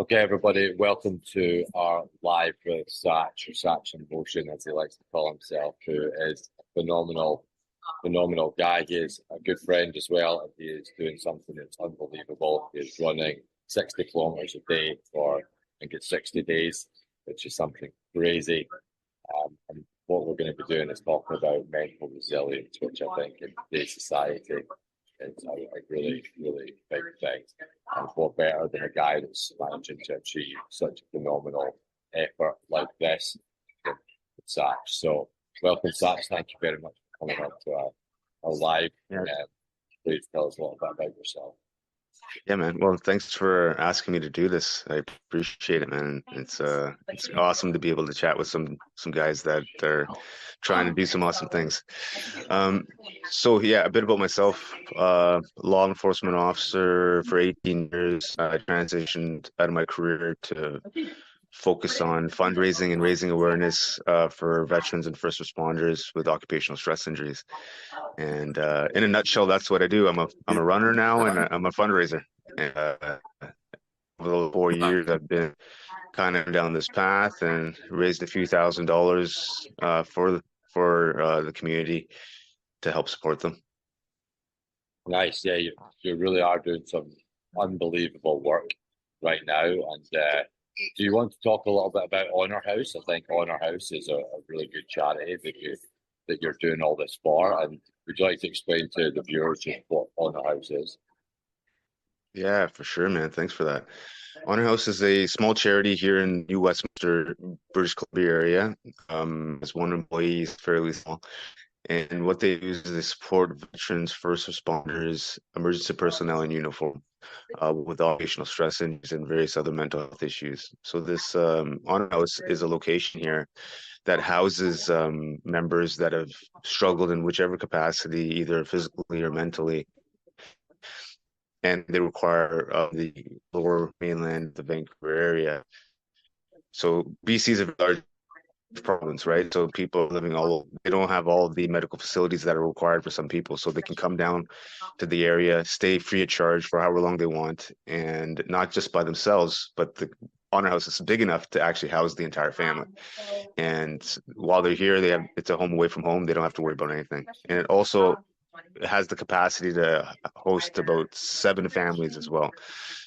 Okay, everybody, welcome to our live with Sach, or Sach in Motion, as he likes to call himself, who is a phenomenal guy. He is a good friend as well, and he is doing something that's unbelievable. He is running 60 kilometers a day for, I think it's 60 days, which is something crazy. And what we're going to be doing is talking about mental resilience, which I think in today's society is a really big thing. And what better than a guy that's managing to achieve such a phenomenal effort like this than Sach. So, welcome, Sach. Thank you very much for coming on to our live. Yeah. Please tell us a little bit about yourself. Yeah, man. Well, thanks for asking me to do this. I appreciate it, man. It's awesome to be able to chat with some guys that are trying to do some awesome things. So yeah, a bit about myself. Law enforcement officer for 18 years. I transitioned out of my career to focus on fundraising and raising awareness for veterans and first responders with occupational stress injuries. And in a nutshell, that's what I do. I'm a runner now, and I'm a fundraiser. And, over the 4 years, I've been kind of down this path and raised a few $1,000s for the community to help support them. Nice. Yeah, you really are doing some unbelievable work right now. And do you want to talk a little bit about Honor House? I think Honor House is a really good charity that you're doing all this for. And would you like to explain to the viewers just what Honor House is? Yeah, for sure, man. Thanks for that. Honor House is a small charity here in New Westminster, British Columbia area. As one employee, is fairly small. And what they do is they support veterans, first responders, emergency personnel in uniform with occupational stress injuries and various other mental health issues. So this Honor House is a location here that houses members that have struggled in whichever capacity, either physically or mentally, and they require the lower mainland, the Vancouver area. So BC is a large province, right? So people living they don't have all of the medical facilities that are required for some people. So they can come down to the area, stay free of charge for however long they want, and not just by themselves, but the Honor House is big enough to actually house the entire family. And while they're here, it's a home away from home. They don't have to worry about anything. And it also has the capacity to host about 7 families as well.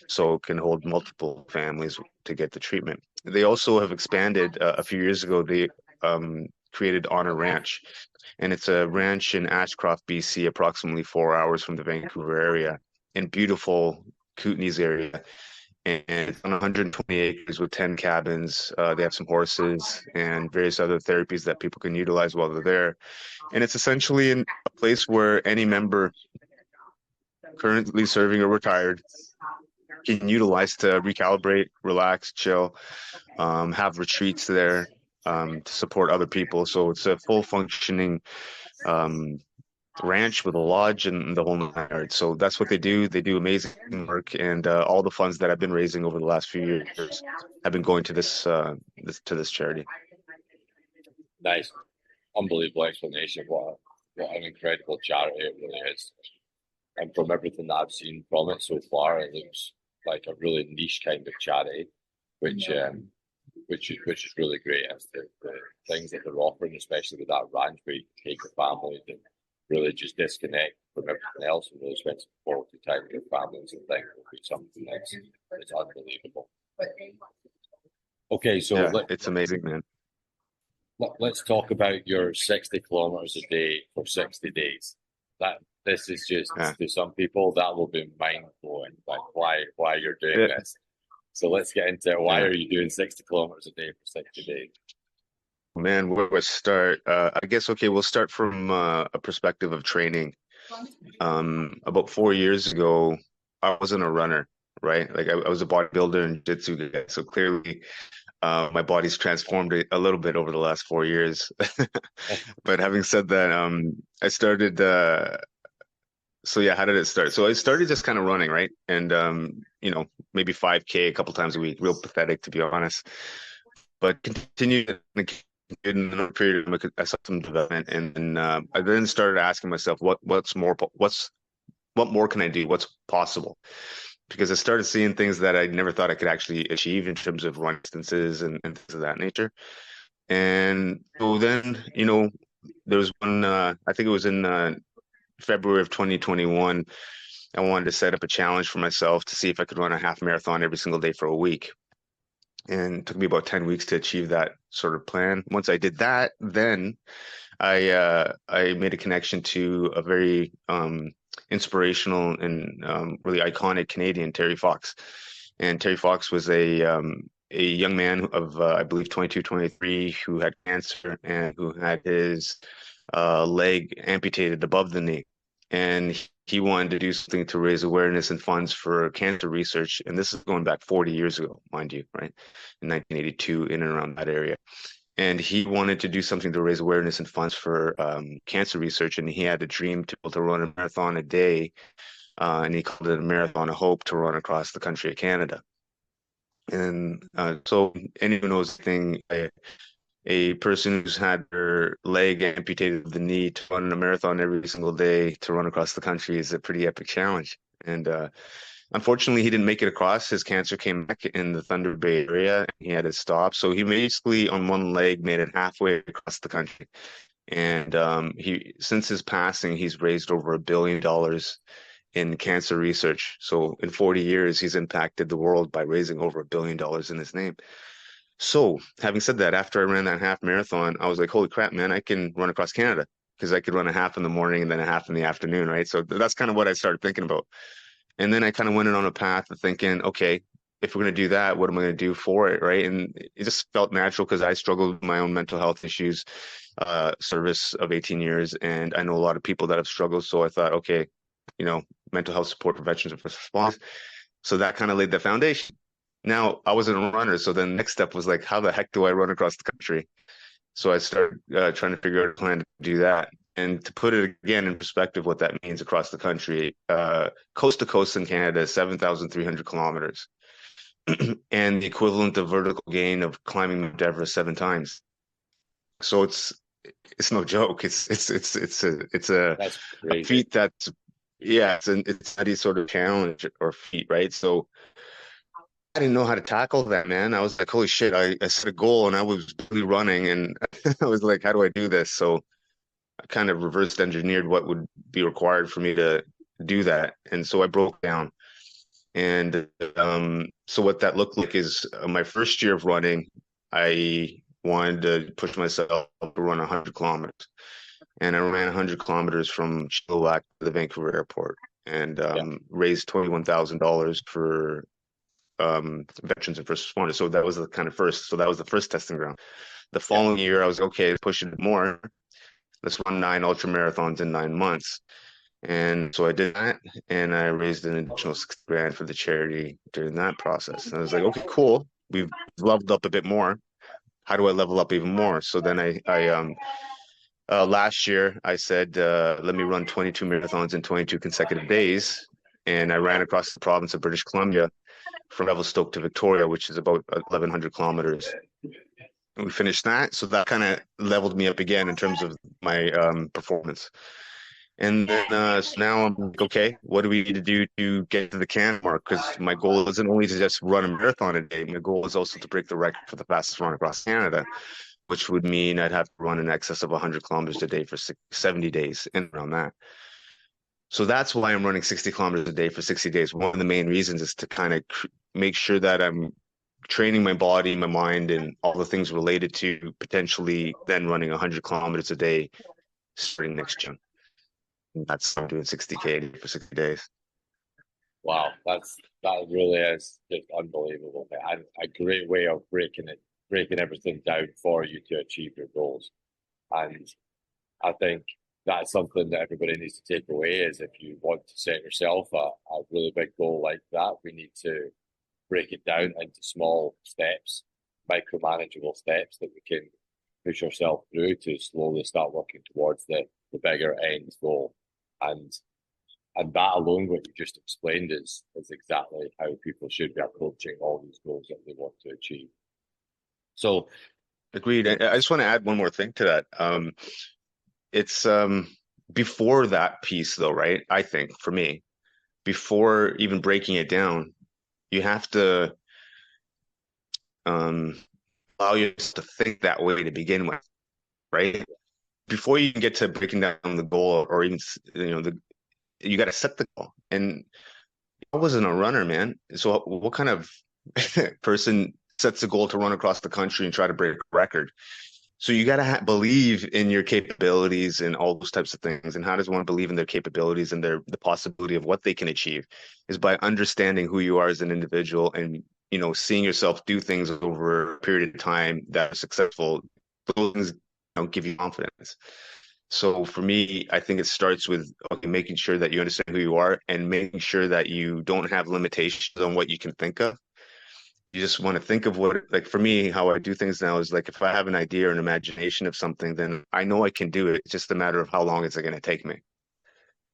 So it can hold multiple families to get the treatment. They also have expanded a few years ago. They created Honor Ranch, and it's a ranch in Ashcroft, BC, approximately 4 hours from the Vancouver area, in beautiful Kootenays area. And it's on 120 acres with 10 cabins. They have some horses and various other therapies that people can utilize while they're there. And it's essentially a place where any member currently serving or retired can utilize to recalibrate, relax, chill, have retreats there to support other people. So it's a full functioning ranch with a lodge and the whole nine yards. So that's what they do. They do amazing work, and all the funds that I've been raising over the last few years have been going to this charity. Nice, unbelievable explanation. What an incredible charity it really is. And from everything that I've seen from it so far, it looks like a really niche kind of charity, which is really great. As the things that they're offering, especially with that ranch where you can take your family and really just disconnect from everything else and really spend some quality time with your families and things, will be something that's unbelievable. Okay, so yeah, it's amazing, man. Let's talk about your 60 kilometers a day for 60 days. This is just, to some people, that will be mind blowing. Like why you're doing this. So let's get into it. Why are you doing 60 kilometers a day for 60 days? Man, where do I start? I guess, okay, we'll start from a perspective of training. About 4 years ago, I wasn't a runner, right? Like I was a bodybuilder and jiu-jitsu guy. So clearly, my body's transformed a little bit over the last 4 years. But having said that, I started. So yeah, how did it start? So I started just kind of running, right? And maybe 5K a couple times a week. Real pathetic, to be honest. But continued in a period of I saw some development, and then I then started asking myself, what more can I do? What's possible? because I started seeing things that I never thought I could actually achieve in terms of run distances and things of that nature. And so then, there was one, I think it was in February of 2021. I wanted to set up a challenge for myself to see if I could run a half marathon every single day for a week. And it took me about 10 weeks to achieve that sort of plan. Once I did that, then I made a connection to a very inspirational and really iconic Canadian, Terry Fox. And Terry Fox was a young man of I believe 22, 23, who had cancer and who had his leg amputated above the knee. And he wanted to do something to raise awareness and funds for cancer research. And this is going back 40 years ago, mind you, right? In 1982, in and around that area. And he wanted to do something to raise awareness and funds for cancer research. And he had a dream to be able to run a marathon a day. And he called it a Marathon of Hope, to run across the country of Canada. And so anyone who knows the thing, a person who's had their leg amputated of the knee to run a marathon every single day to run across the country is a pretty epic challenge. And unfortunately, he didn't make it across. His cancer came back in the Thunder Bay area, and he had to stop. So he basically, on one leg, made it halfway across the country. And since his passing, he's raised over $1 billion in cancer research. So in 40 years, he's impacted the world by raising over $1 billion in his name. So having said that, after I ran that half marathon, I was like, holy crap, man, I can run across Canada, because I could run a half in the morning and then a half in the afternoon, right? So that's kind of what I started thinking about. And then I kind of went on a path of thinking, okay, if we're going to do that, what am I going to do for it, right? And it just felt natural because I struggled with my own mental health issues, service of 18 years, and I know a lot of people that have struggled. So I thought, okay, mental health support for veterans and first responders. So that kind of laid the foundation. Now, I wasn't a runner, so then the next step was like, how the heck do I run across the country? So I started trying to figure out a plan to do that. And to put it again in perspective, what that means across the country, coast to coast in Canada is 7,300 kilometers, and the equivalent of vertical gain of climbing Mount Everest 7 times. So it's no joke. That's A crazy. feat that's, yeah, it's any sort of challenge or feat, right? So I didn't know how to tackle that, man. I was like, holy shit, I set a goal and I was really running, and I was like, how do I do this? So I kind of reversed engineered what would be required for me to do that. And so I broke down. And so what that looked like is my first year of running, I wanted to push myself to run 100 kilometers. And I ran 100 kilometers from Chilliwack to the Vancouver airport, and Yeah, raised $21,000 for veterans and first responders. So that was the kind of first. So that was the first testing ground. The yeah, following year, I was okay, pushing it more. Let's run 9 ultra marathons in 9 months. And so I did that, and I raised an additional 6 grand for the charity during that process. And I was like, okay, cool. We've leveled up a bit more. How do I level up even more? So then last year I said, let me run 22 marathons in 22 consecutive days. And I ran across the province of British Columbia from Revelstoke to Victoria, which is about 1,100 kilometers. And we finished that. So that kind of leveled me up again in terms of my performance. And then so now I'm like, okay, what do we need to do to get to the Canada mark? Because my goal isn't only to just run a marathon a day. My goal is also to break the record for the fastest run across Canada, which would mean I'd have to run in excess of 100 kilometers a day for 70 days and around that. So that's why I'm running 60 kilometers a day for 60 days. One of the main reasons is to kind of make sure that I'm training my body, my mind, and all the things related to potentially then running 100 kilometers a day starting next June. That's I'm doing 60K for 60 days. wow, that really is just unbelievable, man. And a great way of breaking everything down for you to achieve your goals. And I think that's something that everybody needs to take away is if you want to set yourself a really big goal like that, we need to break it down into small steps, micro-manageable steps that we can push ourselves through to slowly start working towards the bigger end goal. And that alone, what you just explained, is exactly how people should be approaching all these goals that they want to achieve. So, Agreed. I just want to add one more thing to that. It's before that piece though, right? I think for me, before even breaking it down, you have to um, allow yourself to think that way to begin with, right? Before you can get to breaking down the goal, or even you got to set the goal. And I wasn't a runner, man. So what kind of person sets a goal to run across the country and try to break a record? So you got to believe in your capabilities and all those types of things. And how does one believe in their capabilities and the possibility of what they can achieve? Is by understanding who you are as an individual, and seeing yourself do things over a period of time that are successful. Those things give you confidence. So for me, I think it starts with, okay, making sure that you understand who you are and making sure that you don't have limitations on what you can think of. You just want to think of what, like for me, how I do things now is like, if I have an idea or an imagination of something, then I know I can do it. It's just a matter of how long it's going to take me.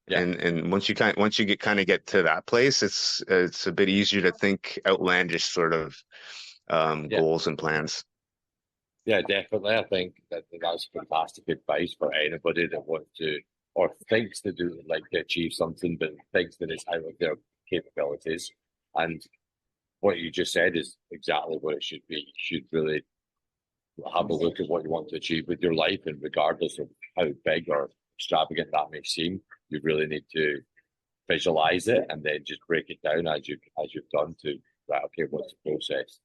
Yeah, And once you get to that place, it's a bit easier to think outlandish sort of yeah, goals and plans. yeah, definitely. I think that's fantastic advice for anybody that wants to or thinks to do like to achieve something, but thinks that it's out of their capabilities. And what you just said is exactly what it should be. You should really have a look at what you want to achieve with your life, and regardless of how big or extravagant that may seem, you really need to visualize it and then just break it down as you've done to right. Okay, what's the process?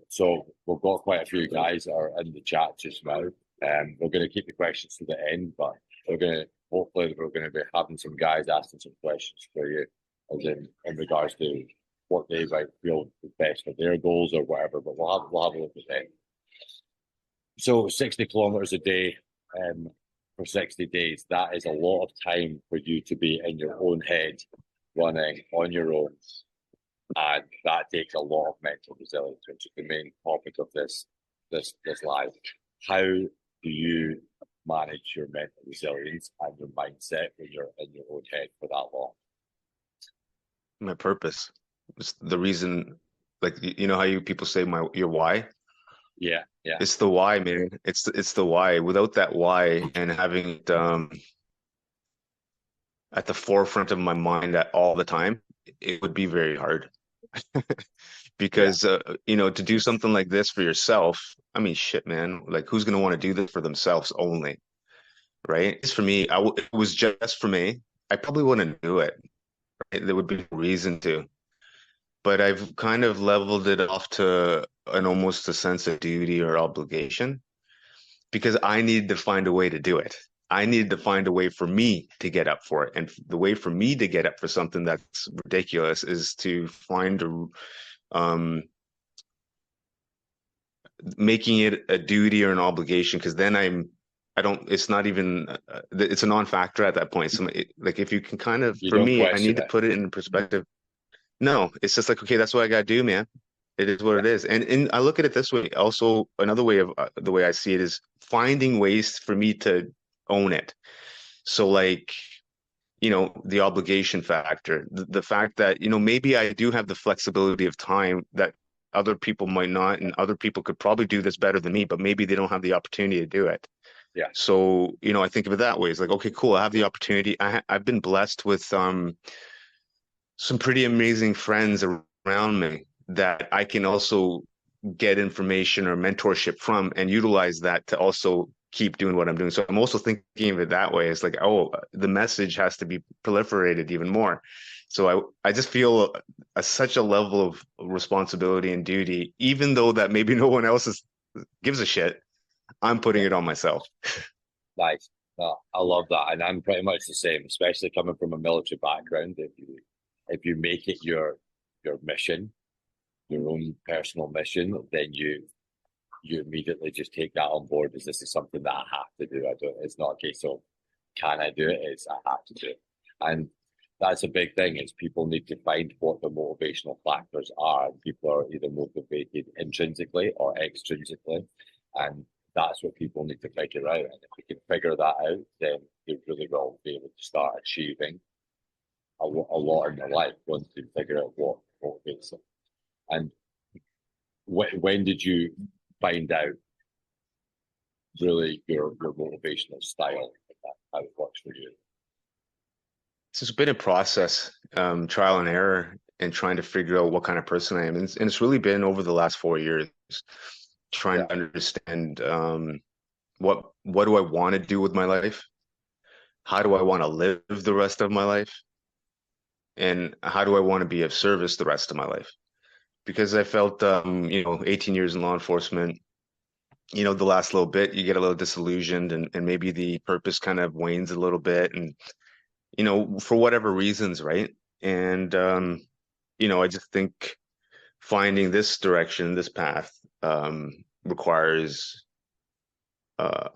So we've got quite a few guys that are in the chat just now. We're going to keep the questions to the end, but we're going to be having some guys asking some questions for you, as in regards to what they might feel is best for their goals or whatever. But we'll have a look at them. So 60 kilometers a day for 60 days, that is a lot of time for you to be in your own head, running on your own. And that takes a lot of mental resilience, which is the main topic of this live. How do you manage your mental resilience and your mindset when you're in your own head for that long? My purpose is the reason, like how you people say your why. Yeah, yeah, It's the why, man. It's the why. Without that why and having it at the forefront of my mind at all the time, it would be very hard. yeah, Because to do something like this for yourself, I mean, shit, man. Like, who's gonna want to do this for themselves only, right? It's for me. It was just for me. I probably wouldn't do it. Right? There would be no reason to. But I've kind of leveled it off to an almost a sense of duty or obligation, because I needed to find a way to do it. I needed to find a way for me to get up for it. And the way for me to get up for something that's ridiculous is to find um, making it a duty or an obligation. Because then I don't, it's not even, it's a non-factor at that point. So like, if you can kind of, you for don't me, I question need to it. put it in perspective. No, it's just like, okay, that's what I gotta do, man. It is what Yeah, it is. And I look at it this way. Also, another way of the way I see it is finding ways for me to own it. So like, the obligation factor, the fact that, maybe I do have the flexibility of time that other people might not, and other people could probably do this better than me, but maybe they don't have the opportunity to do it. yeah, So, I think of it that way. It's like, okay, cool. I have the opportunity. I've been blessed with some pretty amazing friends around me that I can also get information or mentorship from and utilize that to also keep doing what I'm doing. So I'm also thinking of it that way. It's like, oh, the message has to be proliferated even more. So I just feel such a level of responsibility and duty, even though that maybe no one else gives a shit. I'm putting yeah. it on myself. Nice. No, I love that, and I'm pretty much the same. Especially coming from a military background, if you make it your mission, your own personal mission, then you immediately just take that on board as this is something that I have to do. I don't. It's not a case of can I do it? It's I have to do it, and that's a big thing. Is people need to find what the motivational factors are. People are either motivated intrinsically or extrinsically, and that's what people need to figure out. And if we can figure that out, then they really will be able to start achieving a lot in their life once they figure out what motivates them. And when did you find out really your motivational style, how it works for you? it's been a process, trial and error, and trying to figure out what kind of person I am. And it's really been over the last 4 years trying Yeah, to understand what do I want to do with my life? How do I want to live the rest of my life? And how do I want to be of service the rest of my life? Because I felt, 18 years in law enforcement, the last little bit, you get a little disillusioned and maybe the purpose kind of wanes a little bit. And, for whatever reasons, right? And, I just think finding this direction, this path, requires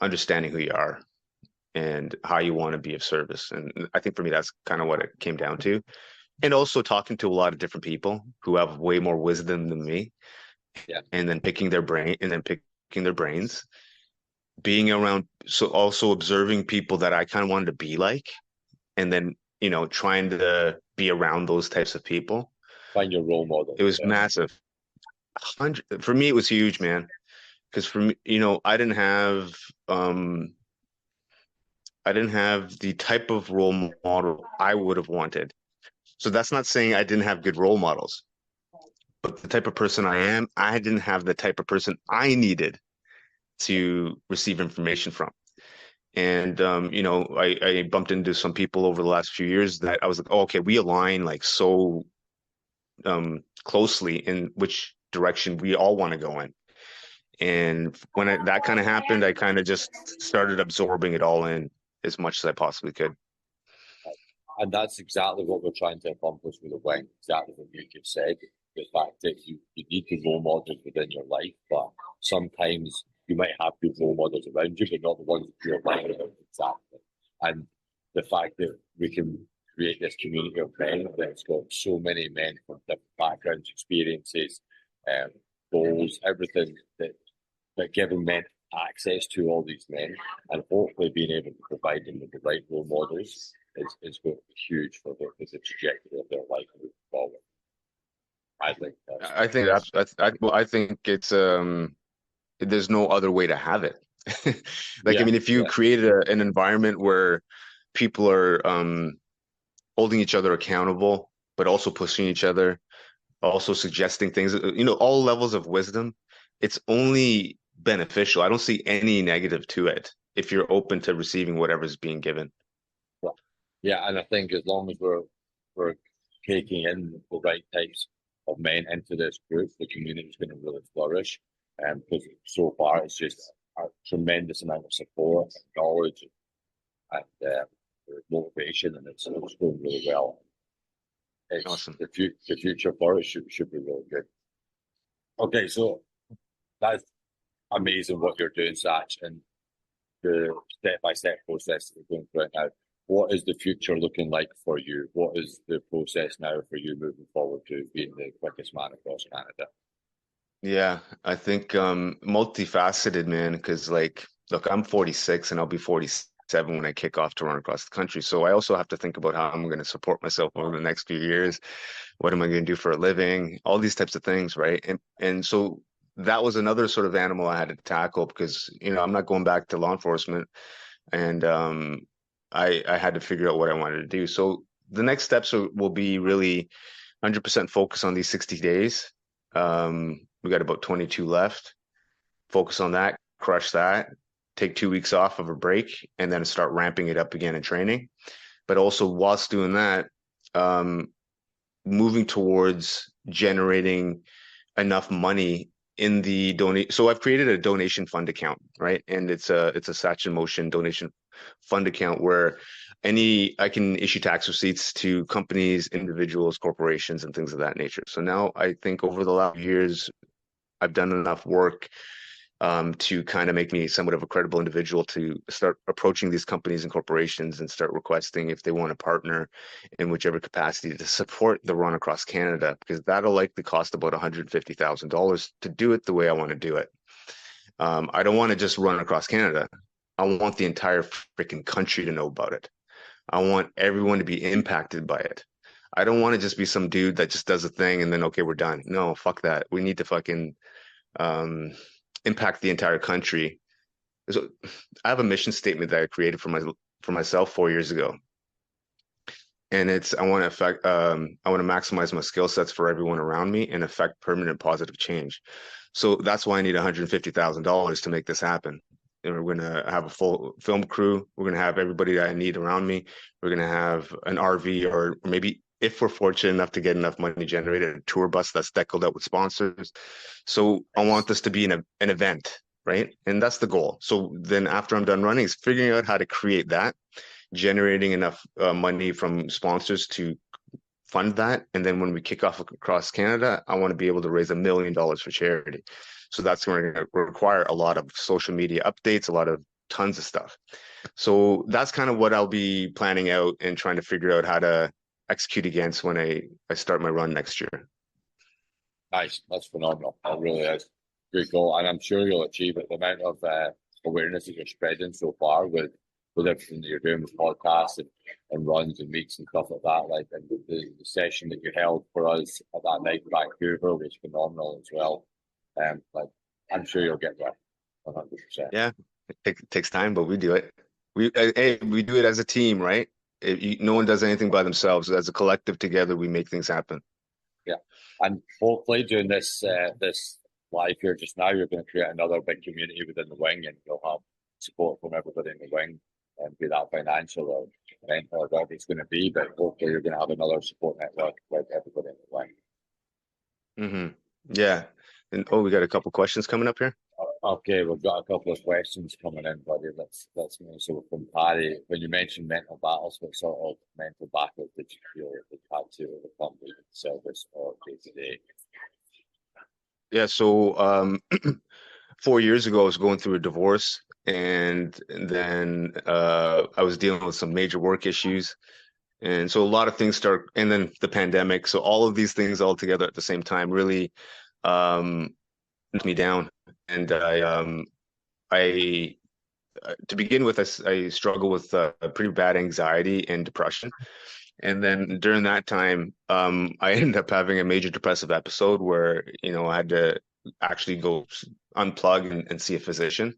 understanding who you are and how you want to be of service. And I think for me, that's kind of what it came down to. And also talking to a lot of different people who have way more wisdom than me, yeah. and then picking their brains, being around, so also observing people that I kind of wanted to be like, and then, trying to be around those types of people. Find your role model. It was Yeah, massive. For me, it was huge, man. Because for me, I didn't have the type of role model I would have wanted. So that's not saying I didn't have good role models, but the type of person I am, I didn't have the type of person I needed to receive information from. And I bumped into some people over the last few years that I was like, oh, okay, we align like so closely in which direction we all want to go in. And when that kind of happened, I kind of just started absorbing it all in as much as I possibly could. and that's exactly what we're trying to accomplish with the wing. Exactly what you just said. The fact that you need the role models within your life, but sometimes you might have good role models around you, but not the ones that you're aligned with exactly. And the fact that we can create this community of men that's got so many men from different backgrounds, experiences, um, goals, everything that giving men access to all these men and hopefully being able to provide them with the right role models is going to be huge for the trajectory of their life moving forward. I think that's I think well, I think it's there's no other way to have it. Like, I yeah, mean, if you yeah, created an environment where people are holding each other accountable, but also pushing each other, also suggesting things, all levels of wisdom, it's only beneficial. I don't see any negative to it if you're open to receiving whatever's being given. yeah. And I think as long as we're taking in the right types of men into this group, the community is going to really flourish. Because so far it's just a tremendous amount of support, and knowledge, and motivation, and it's going really well. It's Awesome. the future for it should be really good. Okay, so that's amazing what you're doing, Sach, and the step by step process that you're going through it now. What is the future looking like for you? What is the process now for you moving forward to being the quickest man across Canada? Yeah, I think multifaceted, man, because like, look, I'm 46 and I'll be 47 when I kick off to run across the country. So I also have to think about how I'm going to support myself over the next few years. What am I going to do for a living? All these types of things, right? And so that was another sort of animal I had to tackle because, I'm not going back to law enforcement, and I had to figure out what I wanted to do. So the next steps will be really 100% focus on these 60 days. We got about 22 left. Focus on that, crush that, take 2 weeks off of a break, and then start ramping it up again in training. But also, whilst doing that, um, moving towards generating enough money in the donate. So I've created a donation fund account, right? And it's a Sach in Motion donation fund account where I can issue tax receipts to companies, individuals, corporations, and things of that nature. So now I think over the last years, I've done enough work to kind of make me somewhat of a credible individual to start approaching these companies and corporations and start requesting if they want to partner in whichever capacity to support the run across Canada, because that'll likely cost about $150,000 to do it the way I want to do it. I don't want to just run across Canada. I want the entire freaking country to know about it. I want everyone to be impacted by it. I don't want to just be some dude that just does a thing and then, okay, we're done. No, fuck that. We need to fucking um, impact the entire country. So I have a mission statement that I created for myself 4 years ago, and it's I want to maximize my skill sets for everyone around me and affect permanent positive change. So that's why I need $150,000 to make this happen. And we're gonna have a full film crew. We're gonna have everybody that I need around me. We're gonna have an RV, or maybe if we're fortunate enough to get enough money generated, a tour bus that's decked out with sponsors. So I want Nice. this to be an event, right? And that's the goal. So then after I'm done running, is figuring out how to create that, generating enough money from sponsors to fund that. And then when we kick off across Canada, I want to be able to raise $1 million for charity. So that's going to require a lot of social media updates, a lot of tons of stuff. So that's kind of what I'll be planning out and trying to figure out how to execute against when I start my run next year. Nice. That's phenomenal. That really is. Great goal. And I'm sure you'll achieve it. The amount of awareness that you're spreading so far with everything that you're doing with podcasts and runs and meets and stuff like that. Like, and the session that you held for us at that night in Vancouver was phenomenal as well. Like, I'm sure you'll get there 100%. Yeah, it takes time, but we do it. We do it as a team, right? No one does anything by themselves. As a collective together, we make things happen. Yeah. And hopefully doing this live here just now, you're going to create another big community within the wing, and you'll have support from everybody in the wing, and be that financial or mental or whatever it's going to be. But hopefully you're going to have another support network with everybody in the wing. Hmm. Yeah. And oh, we got a couple questions coming up here. Okay, we've got a couple of questions coming in, buddy. Let's move. So from Paddy, when you mentioned mental battles, what sort of mental battles did you feel that you had to overcome with service or day to day? Yeah, so 4 years ago, I was going through a divorce, and then I was dealing with some major work issues, and so a lot of things start, and then the pandemic. So all of these things all together at the same time really um, knocked me down, and I to begin with, I struggle with a pretty bad anxiety and depression. And then during that time, I ended up having a major depressive episode where, I had to actually go unplug and see a physician.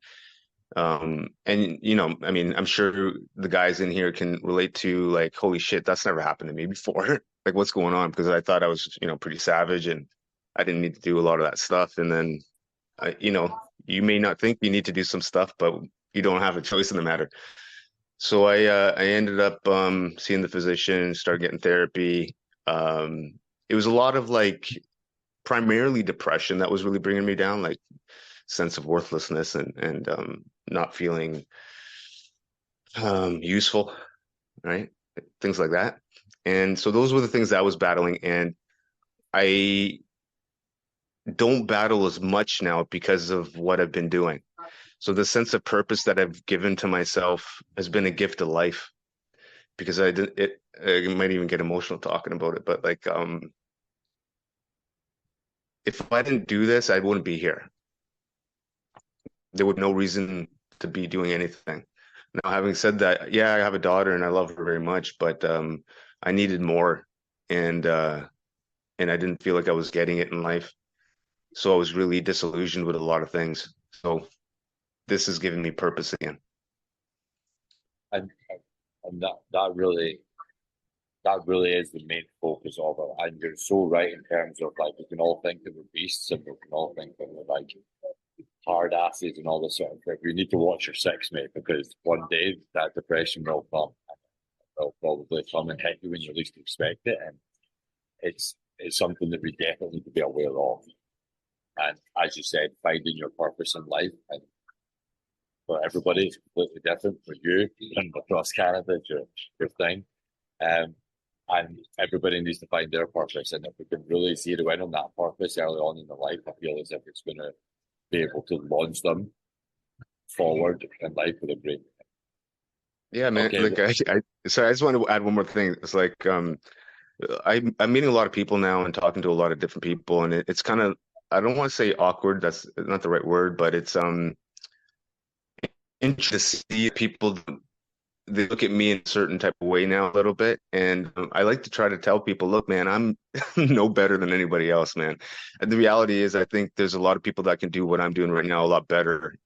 And I mean, I'm sure the guys in here can relate to, like, holy shit, that's never happened to me before. Like, what's going on? Because I thought I was, pretty savage and I didn't need to do a lot of that stuff. And then, you may not think you need to do some stuff, but you don't have a choice in the matter. So I ended up seeing the physician, started getting therapy. It was a lot of, like, primarily depression that was really bringing me down, like sense of worthlessness and not feeling useful, right? Things like that. And so those were the things that I was battling, and I don't battle as much now because of what I've been doing. So the sense of purpose that I've given to myself has been a gift of life, because I might even get emotional talking about it, but like if I didn't do this, I wouldn't be here. There would be no reason to be doing anything. Now, having said that, yeah, I have a daughter and I love her very much, but I needed more, and and I didn't feel like I was getting it in life. So I was really disillusioned with a lot of things. So this has given me purpose again. And and that really is the main focus of it. And you're so right in terms of, like, we can all think that we're beasts and we can all think that we're like hard asses and all this sort of thing. You need to watch your six, mate, because one day that depression will come. Will probably come and hit you when you least expect it, and it's something that we definitely need to be aware of. And as you said, finding your purpose in life, and for everybody, it's completely different. For you and across Canada, it's your thing. Um, and everybody needs to find their purpose. And if we can really zero in on that purpose early on in their life, I feel as if it's going to be able to launch them forward in life with a great. Yeah, man. Okay, Like I just want to add one more thing. It's like I'm meeting a lot of people now and talking to a lot of different people, and it's kind of, I don't want to say awkward. That's not the right word, but it's interesting to see people. They look at me in a certain type of way now a little bit, and I like to try to tell people, look, man, I'm no better than anybody else, man. And the reality is, I think there's a lot of people that can do what I'm doing right now a lot better.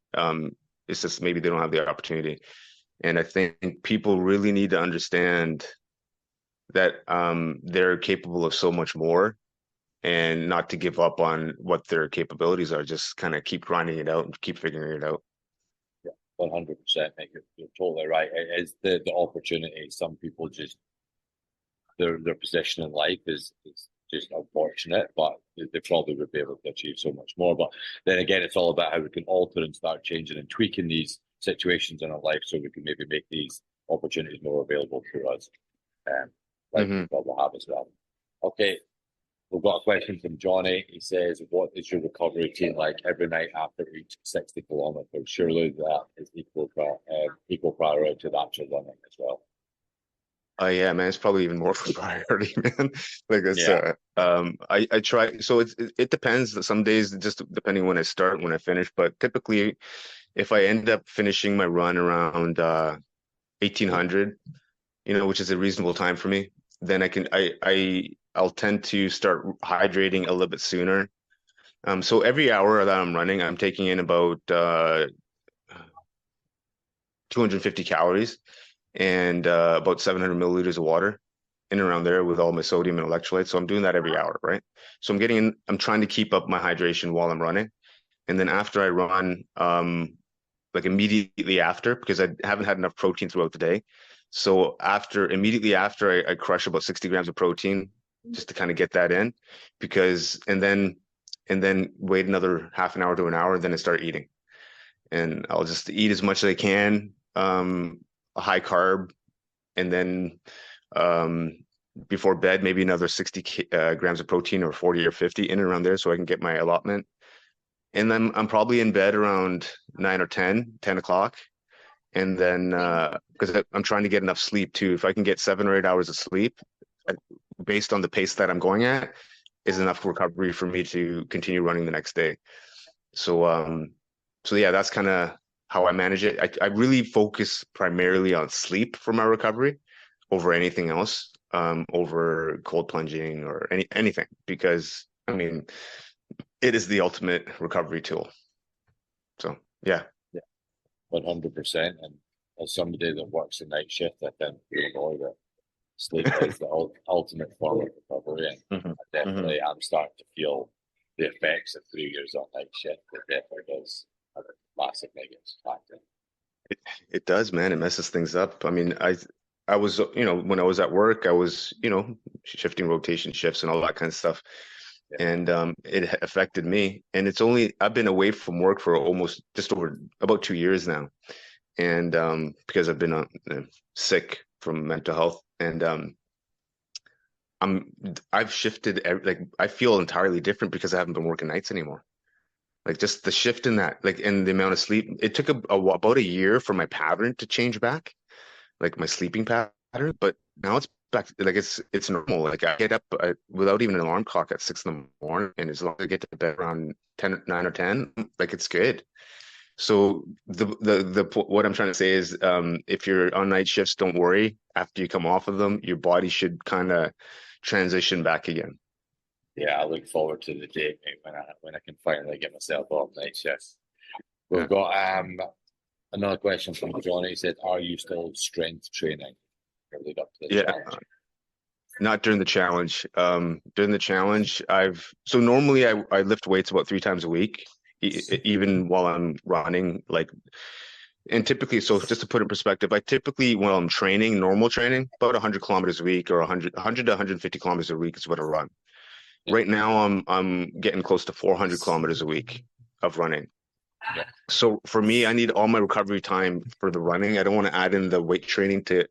It's just maybe they don't have the opportunity. And I think people really need to understand that they're capable of so much more, and not to give up on what their capabilities are. Just kind of keep grinding it out and keep figuring it out. Yeah, 100%. Mate, you're totally right. It is the opportunity. Some people just their position in life is just unfortunate, but they probably would be able to achieve so much more. But then again, it's all about how we can alter and start changing and tweaking these situations in our life so we can maybe make these opportunities more available to us, um, like we Hmm. probably have as well. Okay, we've got a question from Johnny. He says, "What is your recovery routine like every night after each 60 kilometers?" Surely that is equal priority to the actual running as well. Oh yeah, man, it's probably even more for priority, man. Like it's Yeah, I try, so it depends. Some days just depending when I start, when I finish, but typically if I end up finishing my run around 1800, which is a reasonable time for me, then I'll tend to start hydrating a little bit sooner. So every hour that I'm running, I'm taking in about 250 calories and about 700 milliliters of water in and around there with all my sodium and electrolytes. So I'm doing that every hour, right? So I'm trying to keep up my hydration while I'm running. And then after I run, like immediately after, because I haven't had enough protein throughout the day. So immediately after, I crush about 60 grams of protein just to kind of get that in, and then wait another half an hour to an hour, then I start eating. And I'll just eat as much as I can, a high carb, and then um, before bed, maybe another 60 grams of protein, or 40 or 50 in and around there, so I can get my allotment. And then I'm probably in bed around 9 or 10 o'clock. And then because I'm trying to get enough sleep too. If I can get 7 or 8 hours of sleep, uh, based on the pace that I'm going at, is enough recovery for me to continue running the next day. So so yeah, that's kind of how I manage it. I really focus primarily on sleep for my recovery over anything else, over cold plunging or anything, because I mean it is the ultimate recovery tool. So yeah. yeah, 100%. And as somebody that works a night shift, I think you know that sleep is the ultimate form of recovery. And Hmm. I Hmm. definitely am starting to feel the effects of 3 years on night shift. It definitely does have a massive negative impact. It does, man. It messes things up. I mean, I was, when I was at work, I was, shifting rotation shifts and all that kind of stuff. Yeah, And it affected me. And I've been away from work for almost just over about 2 years now. And because I've been sick from mental health. And I've shifted, like, I feel entirely different because I haven't been working nights anymore. Like just the shift in that, like in the amount of sleep. It took about a year for my pattern to change back, like my sleeping pattern. But now it's back, like it's normal. Like I get up without even an alarm clock at 6 in the morning, and as long as I get to bed around 9 or 10, like it's good. So what I'm trying to say is, if you're on night shifts, don't worry. After you come off of them, your body should kind of transition back again. yeah. I look forward to the day, mate, when I can finally get myself off night shift. We've Yeah. got another question from Johnny. He said, "Are you still strength training or lead up to the Yeah. challenge?" Not during the challenge. During the challenge, so normally I lift weights about 3 times a week, even while I'm running. Like, and typically, so just to put in perspective, I typically, while I'm training, normal training, about 100 kilometers a week, or 100 to 150 kilometers a week is what I run. Yeah, Right now, I'm getting close to 400 kilometers a week of running. yeah, So for me, I need all my recovery time for the running. I don't want to add in the weight training to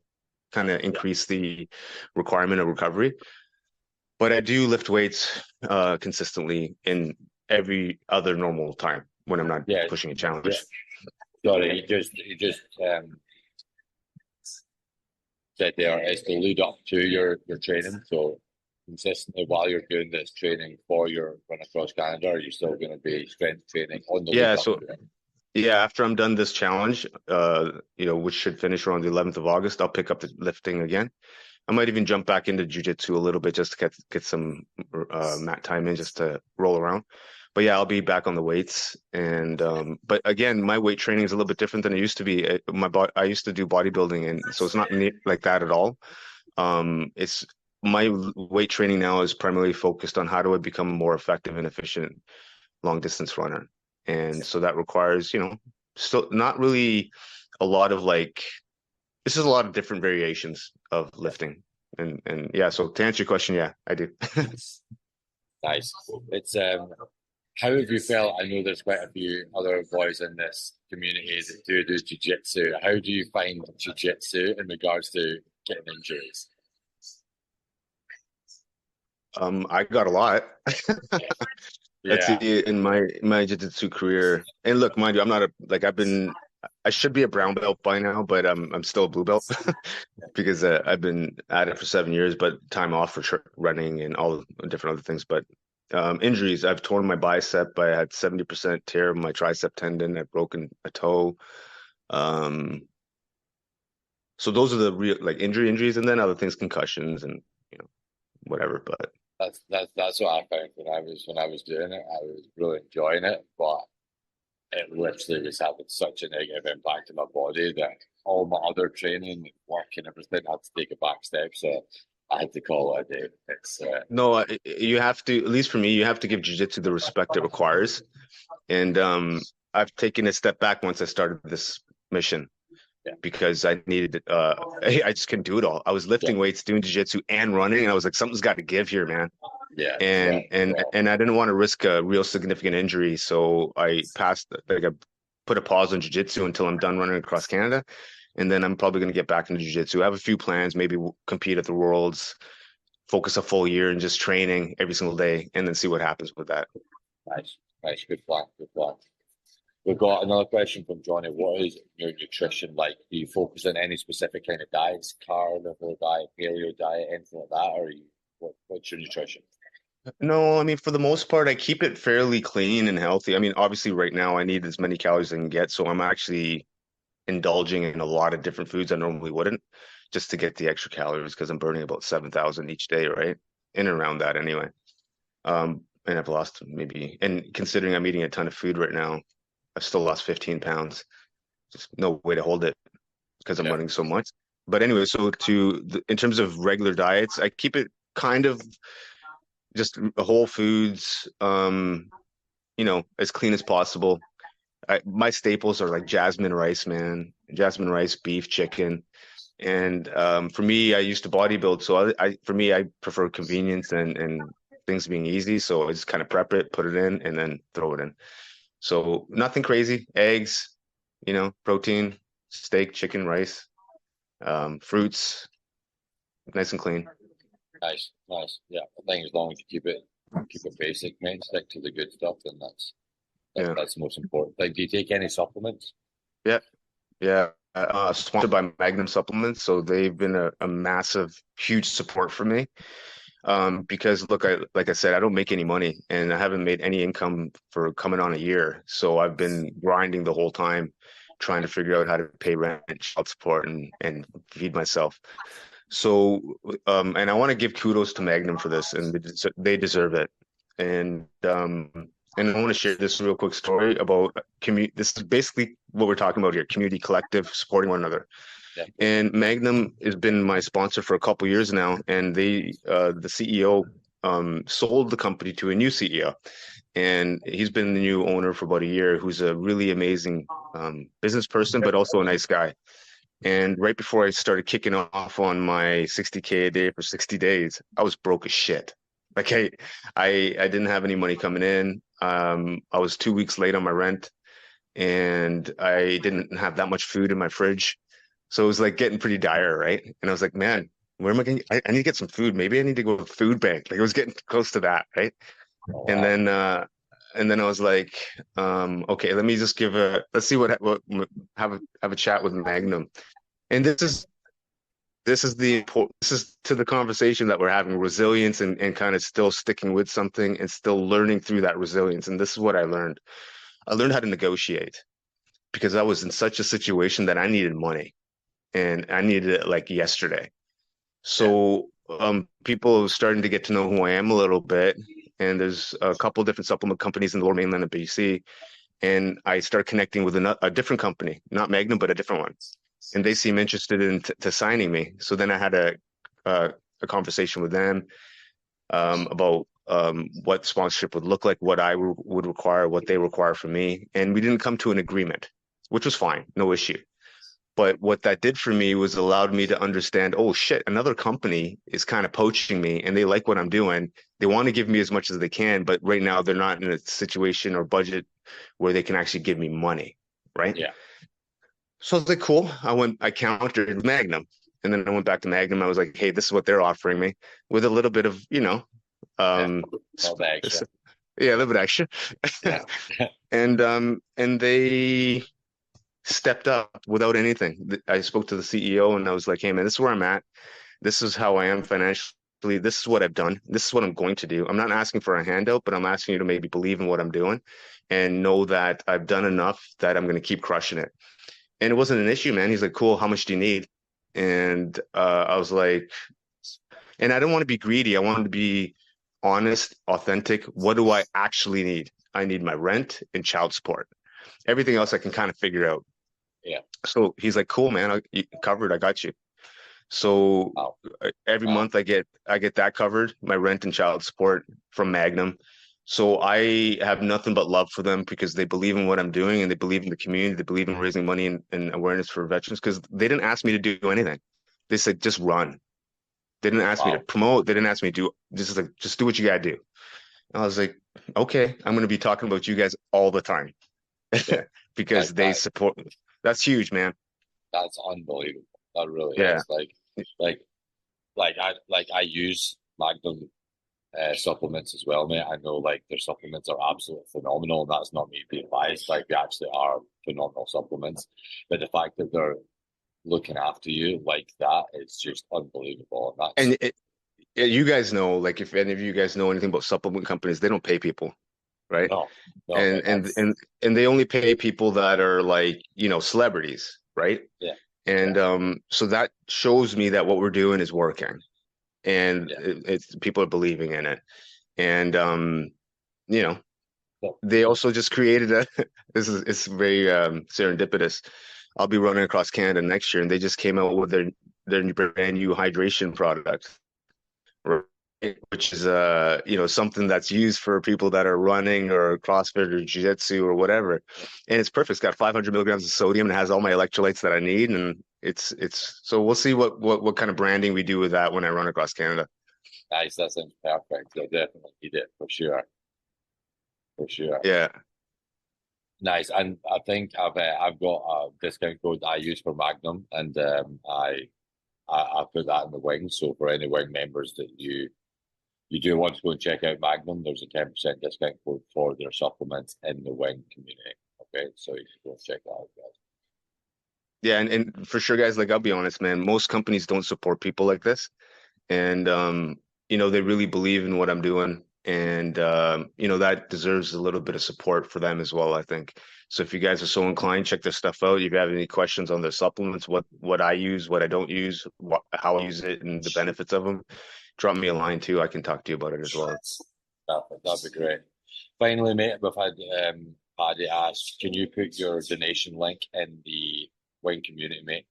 kind of yeah, increase the requirement of recovery. But I do lift weights consistently in every other normal time when I'm not yeah, pushing a yeah. challenge. Sorry, you just said there is the lead up to your training. So consistently while you're doing this training for your run across Canada, are you still going to be strength training on the lead Yeah, up so to it? yeah, after I'm done this challenge, which should finish around the 11th of August, I'll pick up the lifting again. I might even jump back into jujitsu a little bit just to get some mat time in, just to roll around. But yeah, I'll be back on the weights. And but again, my weight training is a little bit different than it used to be. I used to do bodybuilding, and so it's not like that at all. It's my weight training now is primarily focused on how do I become a more effective and efficient long distance runner. And so that requires, still not really a lot of like this is a lot of different variations of lifting. And yeah, so to answer your question, yeah, I do. Nice. It's how have you felt? I know there's quite a few other boys in this community that do jiu-jitsu. How do you find jiu-jitsu in regards to getting injuries? I got a lot. Let's see, Yeah, in my jiu-jitsu career. And look, mind you, I'm not a like I should be a brown belt by now, but I'm still a blue belt because I've been at it for 7 years, but time off for running and all the different other things. But injuries, I've torn my bicep. I had 70% tear of my tricep tendon. I've broken a toe. Um, so those are the real like injuries, and then other things, concussions and whatever. But that's what I found when I was doing it. I was really enjoying it, but it literally was having such a negative impact on my body that all my other training, work, and everything had to take a back step. So I had to call it a day. It's no, you have to, at least for me, you have to give jiu-jitsu the respect it requires. And I've taken a step back once I started this mission yeah, because I needed I just couldn't do it all. I was yeah, lifting weights, doing jiu-jitsu and running, and I was like, something's got to give here, man. yeah, yeah, And I didn't want to risk a real significant injury, so I I put a pause on jiu-jitsu until I'm done running across Canada, and then I'm probably going to get back into jiu-jitsu. I have a few plans, maybe compete at the Worlds, focus a full year and just training every single day, and then see what happens with that. nice, nice, good plan, good plan. We've got another question from Johnny. What is your nutrition like? Do you focus on any specific kind of diets, carnivore diet, paleo diet, anything like that, or what's your nutrition? No, I mean, for the most part, I keep it fairly clean and healthy. I mean, obviously, right now, I need as many calories as I can get, so I'm actually indulging in a lot of different foods I normally wouldn't, just to get the extra calories because I'm burning about 7,000 each day, right? In and around that anyway. And I've lost maybe, and considering I'm eating a ton of food right now, I've still lost 15 pounds. Just no way to hold it because I'm Yeah, running so much. But anyway, so in terms of regular diets, I keep it kind of just whole foods, as clean as possible. My staples are like jasmine rice, man, jasmine rice, beef, chicken. And for me, I used to bodybuild, so for me, I prefer convenience and things being easy. So I just kind of prep it, put it in, and then throw it in. So nothing crazy. Eggs, protein, steak, chicken, rice, fruits, nice and clean. nice, nice. Yeah, I think as long as you keep it basic, man, stick to the good stuff, then Yeah, that's the most important thing. Do you take any supplements? yeah, yeah. Sponsored by Magnum Supplements, so they've been a massive, huge support for me. Because look, like I said, I don't make any money and I haven't made any income for coming on a year. So I've been grinding the whole time, trying to figure out how to pay rent, child support, and feed myself. So, and I want to give kudos to Magnum for this, and they deserve it. And and I want to share this real quick story about community. This is basically what we're talking about here: community collective, supporting one another. Yeah, And Magnum has been my sponsor for a couple years now, and the CEO, sold the company to a new CEO, and he's been the new owner for about a year. Who's a really amazing business person, but also a nice guy. And right before I started kicking off on my 60K a day for 60 days, I was broke as shit. Like I didn't have any money coming in. I was 2 weeks late on my rent, and I didn't have that much food in my fridge. So it was like getting pretty dire, right? And I was like, man, where am I going? I need to get some food. Maybe I need to go to the food bank. Like it was getting close to that, right? oh, And wow. then I was like, okay, let me just let's see what have a chat with Magnum. And this is to the conversation that we're having, resilience and kind of still sticking with something and still learning through that resilience. And this is what I learned. I learned how to negotiate because I was in such a situation that I needed money and I needed it like yesterday. Yeah, So people are starting to get to know who I am a little bit. And there's a couple different supplement companies in the lower mainland of BC. And I start connecting with a different company, not Magnum, but a different one. And they seem interested in to signing me. So then I had to a conversation with them about what sponsorship would look like, what I would require, what they require from me, and we didn't come to an agreement, which was fine, no issue. But what that did for me was allowed me to understand, oh shit, another company is kind of poaching me and they like what I'm doing. They want to give me as much as they can, but right now they're not in a situation or budget where they can actually give me money, right? Yeah. So I was like, cool. I countered Magnum. And then I went back to Magnum. I was like, hey, this is what they're offering me with a little bit of, Yeah. um, All the extra. yeah, a little bit extra. Yeah. And they stepped up without anything. I spoke to the CEO and I was like, hey man, this is where I'm at. This is how I am financially. This is what I've done. This is what I'm going to do. I'm not asking for a handout, but I'm asking you to maybe believe in what I'm doing and know that I've done enough that I'm going to keep crushing it. And it wasn't an issue, man. He's like, cool, how much do you need? And I was like, and I don't want to be greedy. I wanted to be honest, authentic. What do I actually need? I need my rent and child support. Everything else I can kind of figure out. Yeah. So he's like, cool, man, you covered. I got you. So Wow. every Wow. month I get that covered, my rent and child support from Magnum. So I have nothing but love for them because they believe in what I'm doing and they believe in the community. They believe in raising money and awareness for veterans because they didn't ask me to do anything. They said just run. They didn't ask me to Wow. promote. They didn't ask me to do just do what you gotta do. I was like, okay, I'm gonna be talking about you guys all the time Yeah. because Like they that. support. That's huge, man. That's unbelievable. That really Yeah. is. Like, I use Magnum supplements as well, mate. I know like their supplements are absolutely phenomenal, and that's not me being biased. Like they actually are phenomenal supplements. But the fact that they're looking after you like that is just unbelievable. And that's And you guys know, like if any of you guys know anything about supplement companies, they don't pay people, right? no, no, And mate. and That's and and they only pay people that are like, celebrities, right? yeah, And yeah, so that shows me that what we're doing is working and yeah. it's people are believing in it. And you know, So, they also just created a this is it's very serendipitous. I'll be running across Canada next year and they just came out with their brand new hydration product, right? Which is something that's used for people that are running or CrossFit or jiu-jitsu or whatever. And it's perfect. It's got 500 milligrams of sodium and it has all my electrolytes that I need. And it's so we'll see what kind of branding we do with that when I run across Canada. nice. That sounds perfect. I definitely need it for sure, for sure. Yeah. Nice. And I think I've got a discount code I use for Magnum, and I put that in the wing. So for any wing members that you do want to go and check out Magnum, there's a 10% discount code for their supplements in the wing community. Okay, so you can go and check that out, guys. Yeah, and for sure, guys, like I'll be honest, man, most companies don't support people like this. And they really believe in what I'm doing. And that deserves a little bit of support for them as well, I think. So if you guys are so inclined, check their stuff out. If you have any questions on their supplements, what I use, what I don't use, how I use it, and the benefits of them, drop me a line too. I can talk to you about it as well. That'd be great. Finally, mate, we've had Paddy ask, can you put your donation link in the wing community, mate?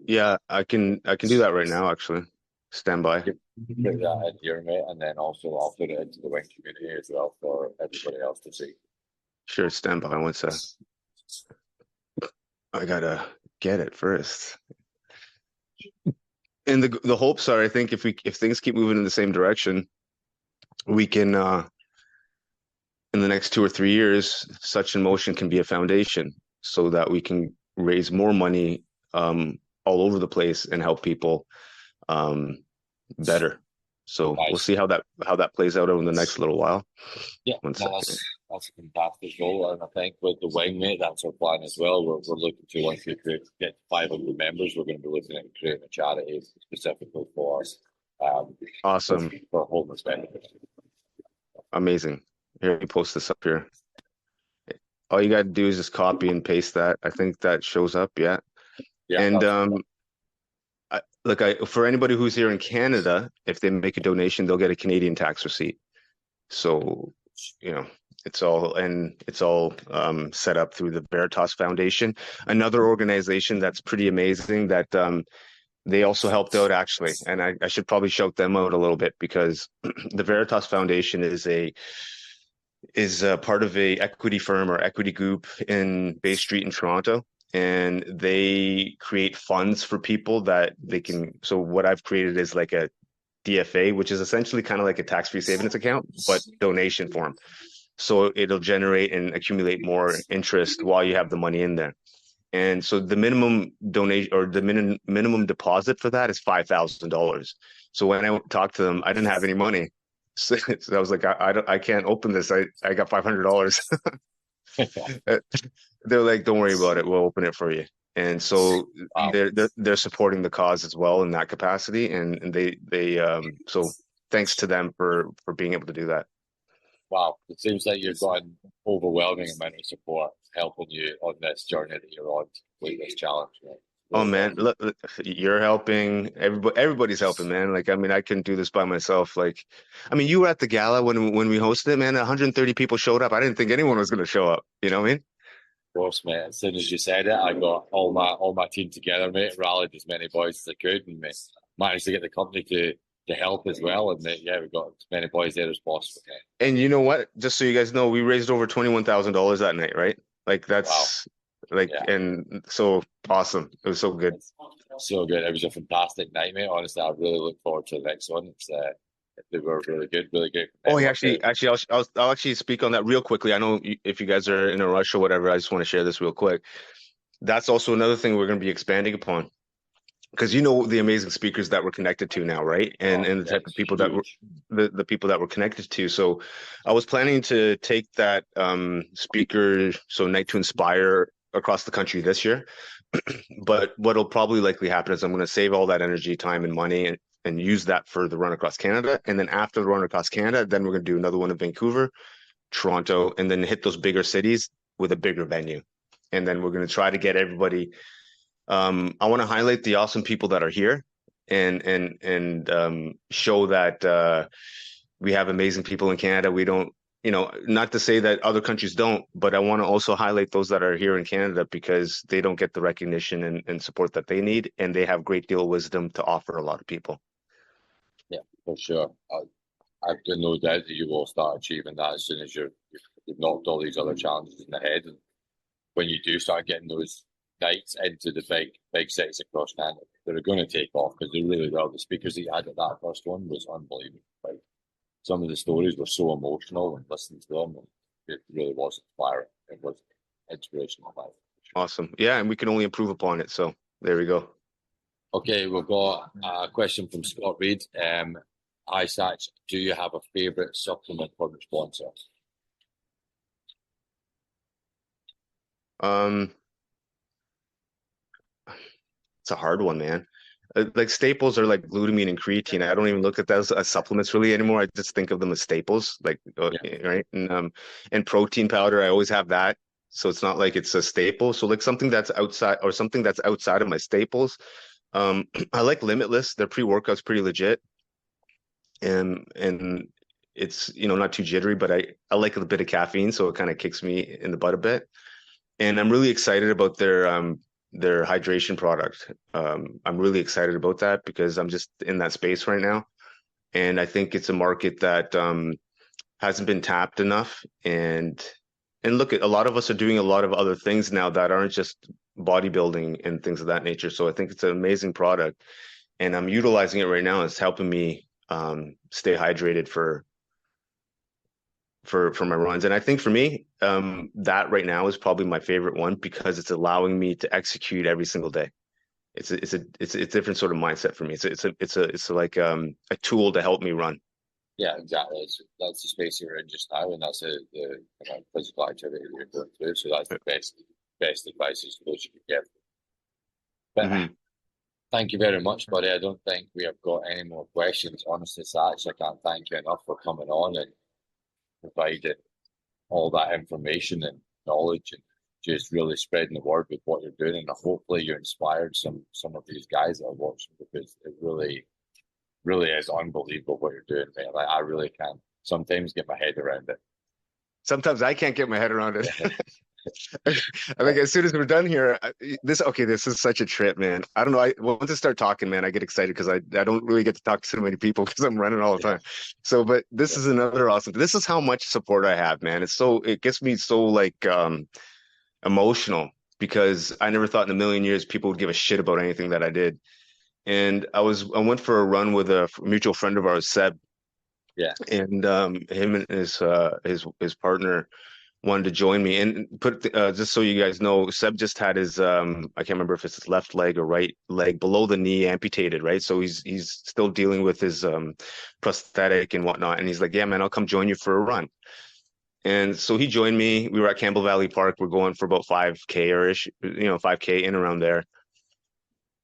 Yeah, I can do that right now, actually. Stand by. Put that in here, mate, and then also I'll put it into the wing community as well for everybody else to see. Sure, stand by one sec. I gotta get it first. And the hopes are, I think, if things keep moving in the same direction, we can in the next 2 or 3 years, Such in Motion can be a foundation so that we can raise more money all over the place and help people better. So we'll Nice. see how that plays out over the next little while. Yeah, One no, second. that's a fantastic goal, and I think with the wing, mate, that's our plan as well. We're looking to once we get 500 members, we're going to be looking at creating a charity specifically for um Awesome. for homeless benefits. Amazing. Here, let me post this up here. All you got to do is just copy and paste that. I think that shows up. Yeah. Yeah, And that's for anybody who's here in Canada, if they make a donation, they'll get a Canadian tax receipt. So, it's all set up through the Veritas Foundation, another organization that's pretty amazing that They also helped out actually, and I should probably shout them out a little bit because the Veritas Foundation is a part of a equity firm or equity group in Bay Street in Toronto, and they create funds for people that they can. So what I've created is like a DFA, which is essentially kind of like a tax-free savings account, but donation form. So it'll generate and accumulate more interest while you have the money in there. And so the minimum donation or the minimum deposit for that is $5,000. So when I talked to them, I didn't have any money. So, I was like, I can't open this. I got $500. They're like, don't worry about it. We'll open it for you. And so Wow. they're supporting the cause as well in that capacity. And so thanks to them for being able to do that. Wow. It seems like you've got an overwhelming amount of support helping you on this journey that you're on to complete this challenge. Right? Oh Really man, well. look, you're helping. Everybody's helping, man. Like, I mean, I couldn't do this by myself. Like, I mean, you were at the gala when we hosted it, man. 130 people showed up. I didn't think anyone was going to show up. You know what I mean? Of course, mate. As soon as you said it, I got all my team together, mate. Rallied as many boys as I could, and mate, managed to get the company to help as well. And mate, yeah, we got as many boys there as possible. Mate. And you know what? Just so you guys know, we raised over $21,000 that night, right? Like Wow. that's like, Yeah. and so awesome. It was so good. So good. It was a fantastic night, mate. Honestly, I really look forward to the next one. They were really good, really good. Oh, yeah, Network there. I'll actually speak on that real quickly. I know if you guys are in a rush or whatever, I just want to share this real quick. That's also another thing we're going to be expanding upon because you know the amazing speakers that we're connected to now, right? And Oh, and the yeah, type of it's people that we're huge. the people that we're connected to. So I was planning to take that speaker, so Night to Inspire across the country this year. But what'll probably likely happen is I'm going to save all that energy, time, and money and use that for the run across Canada. And then after the run across Canada, then we're going to do another one in Vancouver, Toronto, and then hit those bigger cities with a bigger venue. And then we're going to try to get everybody. I want to highlight the awesome people that are here and show that we have amazing people in Canada. We don't, not to say that other countries don't, but I want to also highlight those that are here in Canada because they don't get the recognition and support that they need, and they have great deal of wisdom to offer a lot of people. Yeah, for sure. I've got no doubt that you will start achieving that as soon as you've knocked all these other challenges in the head. And when you do start getting those nights into the big cities across Canada, they're going to take off because they really will. The speakers that you had at that first one was unbelievable. Like some of the stories were so emotional and listening to them, and it really was inspiring. It was inspirational. Life. Awesome. Yeah, and we can only improve upon it. So there we go. Okay, we've got a question from Scott Reed. Hi, Sach, do you have a favourite supplement from your sponsor? Um, it's a hard one, man. Like staples are like glutamine and creatine. I don't even look at those as supplements really anymore. I just think of them as staples, like Yeah, right. And protein powder, I always have that. So it's not like it's a staple. So like something that's outside or something that's outside of my staples. I like Limitless. Their pre-workout's pretty legit. And it's not too jittery, but I like a bit of caffeine, so it kind of kicks me in the butt a bit. And I'm really excited about their hydration product. I'm really excited about that because I'm just in that space right now, and I think it's a market that hasn't been tapped enough. And look, at a lot of us are doing a lot of other things now that aren't just bodybuilding and things of that nature. So I think it's an amazing product, and I'm utilizing it right now. It's helping me stay hydrated for my runs. And I think for me, that right now is probably my favorite one because it's allowing me to execute every single day. It's a different sort of mindset for me. It's like a tool to help me run. yeah, exactly. That's the space you're in just now, and that's the physical activity you're going through. So that's the best advice I suppose you could give. But Hmm. thank you very much, buddy. I don't think we have got any more questions. Honestly, Sach, I can't thank you enough for coming on and providing all that information and knowledge and just really spreading the word with what you're doing. And hopefully you inspired some of these guys that are watching because it really is unbelievable what you're doing, man. Like I really can't sometimes get my head around it. Sometimes I can't get my head around it. I think as soon as we're done here, this is such a trip, man. I don't know. Once I start talking, man, I get excited because I don't really get to talk to so many people because I'm running all the Yeah, time. So, but this yeah, is another awesome. This is how much support I have, man. It gets me so like emotional because I never thought in a million years people would give a shit about anything that I did. And I went for a run with a mutual friend of ours, Seb, yeah. and him and his partner wanted to join me. And just so you guys know, Seb just had his I can't remember if it's his left leg or right leg below the knee amputated, right? So he's still dealing with his prosthetic and whatnot. And he's like, "Yeah, man, I'll come join you for a run." And so he joined me. We were at Campbell Valley Park. We're going for about 5K or ish, 5K in around there.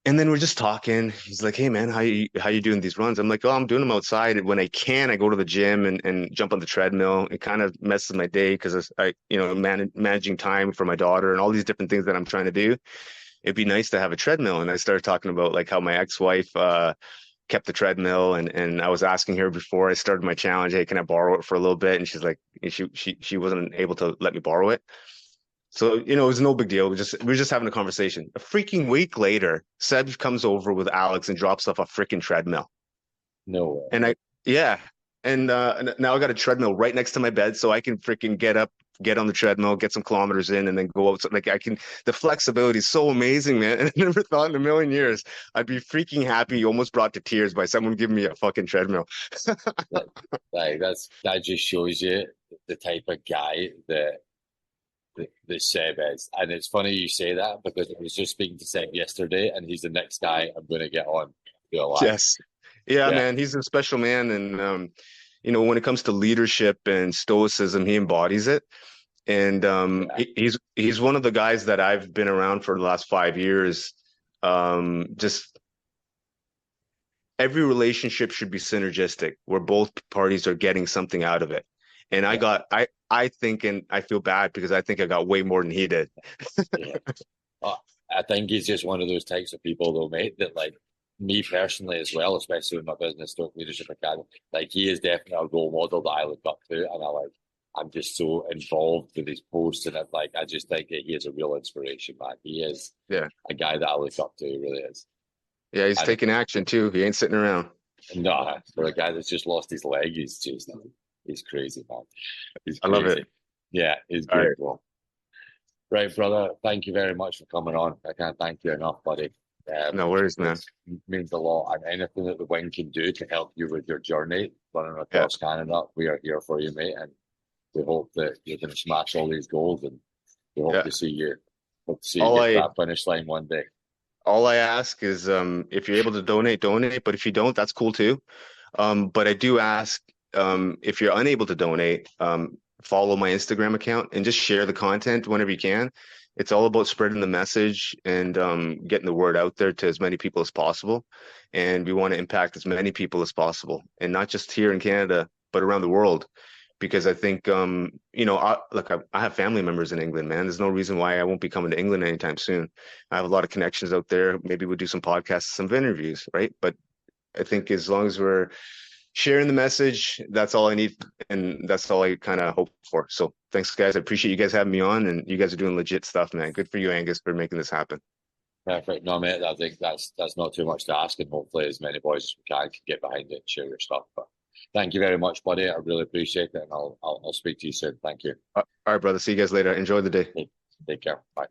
And then we're just talking. He's like, "Hey man, how you doing these runs?" I'm like, "Oh, I'm doing them outside. When I can, I go to the gym and jump on the treadmill. It kind of messes my day because managing time for my daughter and all these different things that I'm trying to do. It'd be nice to have a treadmill." And I started talking about like how my ex-wife kept the treadmill, and I was asking her before I started my challenge, "Hey, can I borrow it for a little bit?" And she's like, she wasn't able to let me borrow it. So, it was no big deal. We were just having a conversation. A freaking week later, Seb comes over with Alex and drops off a freaking treadmill. No way. And yeah. And now I got a treadmill right next to my bed so I can freaking get up, get on the treadmill, get some kilometers in, and then go out. So, like the flexibility is so amazing, man. And I never thought in a million years I'd be freaking happy, almost brought to tears by someone giving me a fucking treadmill. That just shows you the type of guy that Seb is. And it's funny you say that because I was just speaking to Seb yesterday, and he's the next guy I'm going to get on to a live. Yes. Yeah, Yeah, man, he's a special man. And when it comes to leadership and stoicism, he embodies it. And yeah, he's one of the guys that I've been around for the last 5 years. Just every relationship should be synergistic, where both parties are getting something out of it. And yeah, I think, and I feel bad because I think I got way more than he did. yeah. Uh, I think he's just one of those types of people, though, mate, that like me personally as well, especially with my business, Stoke Leadership Academy, like he is definitely a role model that I look up to, and I'm just so involved with his posts, and I just think that he is a real inspiration, man. He is Yeah. a guy that I look up to, he really is. Yeah, he's And taking action too. He ain't sitting around. no, for a guy that's just lost his leg, he's crazy, man. He's I love it. crazy. Yeah, he's All good. right. Well, right, brother. Thank you very much for coming on. I can't thank you enough, buddy. No worries, man. It means a lot, and anything that the wing can do to help you with your journey running Yeah. across Canada, we are here for you, mate. And we hope that you're going to smash all these goals, and we hope Yeah. to see you. Hope to see you All get to I that finish line one day. all I ask is if you're able to donate, donate. But if you don't, that's cool too. But I do ask if you're unable to donate, follow my Instagram account and just share the content whenever you can. It's all about spreading the message and getting the word out there to as many people as possible. And we want to impact as many people as possible, and not just here in Canada, but around the world. Because I think, I have family members in England, man. There's no reason why I won't be coming to England anytime soon. I have a lot of connections out there. Maybe we'll do some podcasts, some interviews, right? But I think as long as we're sharing the message, that's all I need, and that's all I kind of hope for. So thanks, guys. I appreciate you guys having me on, and you guys are doing legit stuff, man. Good for you, Angus, for making this happen. Perfect. No, mate, I think that's not too much to ask, and hopefully as many boys as we can get behind it and share your stuff. But thank you very much, buddy. I really appreciate it, and I'll speak to you soon. Thank you. All right, brother. See you guys later. Enjoy the day. Take care. Bye.